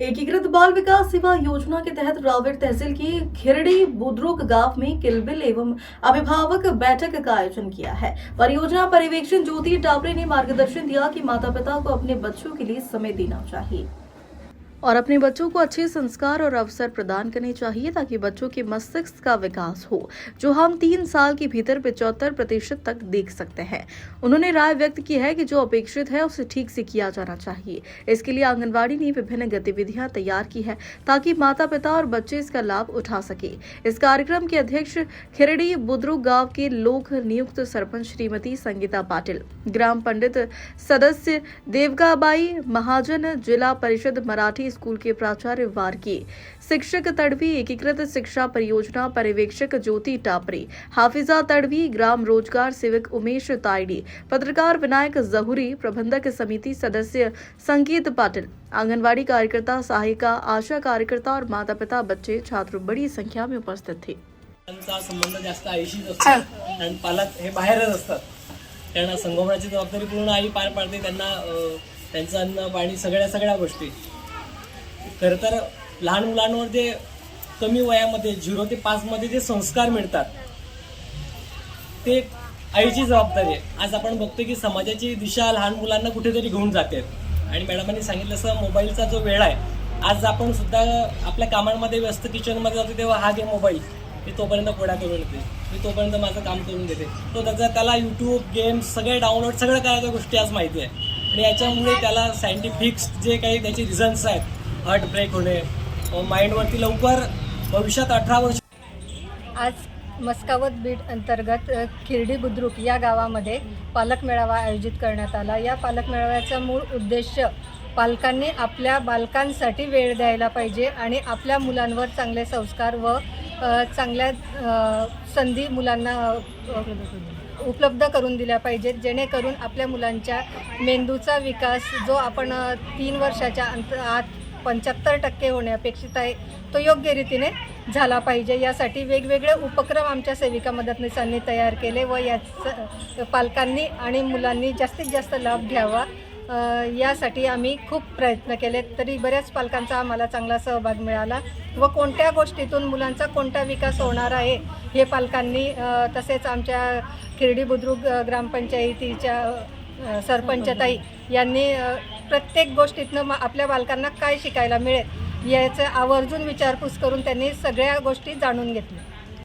एकीकृत बाल विकास सेवा योजना के तहत रावेर तहसील की खिरड़ी बुद्रुक गांव में किलबिल एवं अभिभावक बैठक का आयोजन किया है। परियोजना पर्यवेक्षण ज्योति टापरे ने मार्गदर्शन दिया कि माता पिता को अपने बच्चों के लिए समय देना चाहिए और अपने बच्चों को अच्छे संस्कार और अवसर प्रदान करने चाहिए ताकि बच्चों के मस्तिष्क का विकास हो, जो हम 3 साल के भीतर 75% तक देख सकते हैं। उन्होंने राय व्यक्त की है कि जो अपेक्षित है उसे ठीक से किया जाना चाहिए। इसके लिए आंगनबाड़ी ने विभिन्न गतिविधियां तैयार की है ताकि माता पिता और बच्चे इसका लाभ उठा सके। इस कार्यक्रम के अध्यक्ष खिरड़ी बुद्रुक गांव के लोक नियुक्त सरपंच श्रीमती संगीता पाटिल, ग्राम पंडित सदस्य देवकाबाई महाजन, जिला परिषद मराठी स्कूल के प्राचार्य वारकी, शिक्षक तड़वी, एकीकृत शिक्षा परियोजना पर्यवेक्षक ज्योति टापरे, हाफिजा तड़वी, ग्राम रोजगार सेवक उमेश तायडी, पत्रकार विनायक जहूरी, प्रबंधक समिति सदस्य संकेत पाटिल, आंगनवाड़ी कार्यकर्ता, सहायिका, आशा कार्यकर्ता और माता पिता, बच्चे, छात्र बड़ी संख्या में उपस्थित थे। त्यांचा संबंध जास्त आईशीच असतो आणि पालक हे बाहेरच असतात। त्यांना संगोपनाची जबाबदारी पूर्ण आई पार पाडते। त्यांचं अन्न पाणी सगळ्या गोष्टी। खरं तर लहान मुलांवर जे कमी वयामध्ये 0 ते 5 मध्ये जे संस्कार मिळतात ते आईची जबाबदारी आहे। आज आपण बघतो की समाजाची दिशा लहान मुलांना कुठेतरी घेऊन जाते आणि मॅडमांनी सांगितलं असं मोबाईलचा जो वेळ आहे, आज आपण सुद्धा आपल्या कामांमध्ये व्यस्त किचनमध्ये जातो तेव्हा हा घे मोबाईल, मी तोपर्यंत पोळ्या करून येते, मी तोपर्यंत माझं काम करून देते। तो त्याला यूट्यूब, गेम्स सगळे डाउनलोड सगळं करायच्या गोष्टी आज माहिती आहे आणि याच्यामुळे त्याला सायंटिफिक जे काही त्याचे रिझन्स आहेत, हार्ट ब्रेक होणे, माइंडवरती लवकर भविष्यात 18 वर्ष। आज मस्कावत बीड अंतर्गत खिरडी बुद्रुक या गावामध्ये पालक मेळावा आयोजित करण्यात आला। या पालक मेळाव्याचा मूळ उद्देश पालकांनी आपल्या बालकांसाठी वेळ द्यायला पाहिजे आणि आपल्या मुलांवर चांगले संस्कार व चांगल्या संधी मुलांना उपलब्ध करून दिल्या पाहिजेत, जेणेकरून आपल्या मुलांच्या मेंदूचा विकास जो आपण 3 वर्षाच्या आत 75% होणे अपेक्षित आहे तो योग्य रीतीने झाला पाहिजे। यासाठी वेगवेगळे उपक्रम आमच्या सेविका मदतनीसांनी तयार केले व याचा पालकांनी आणि मुलांनी जास्तीत जास्त लाभ घ्यावा यासाठी आम्ही खूप प्रयत्न केले। तरी बऱ्याच पालकांचा आम्हाला चांगला सहभाग मिळाला व कोणत्या गोष्टीतून मुलांचा कोणता विकास होणार आहे हे पालकांनी तसेच आमच्या खिरडी बुद्रुक ग्रामपंचायतीच्या सरपंचताई यांनी प्रत्येक गोष्टीतनं आपल्या बालकांना काय शिकायला मिळेल याचं आवर्जून विचारपूस करून त्यांनी सगळ्या गोष्टी जाणून घेतल्या।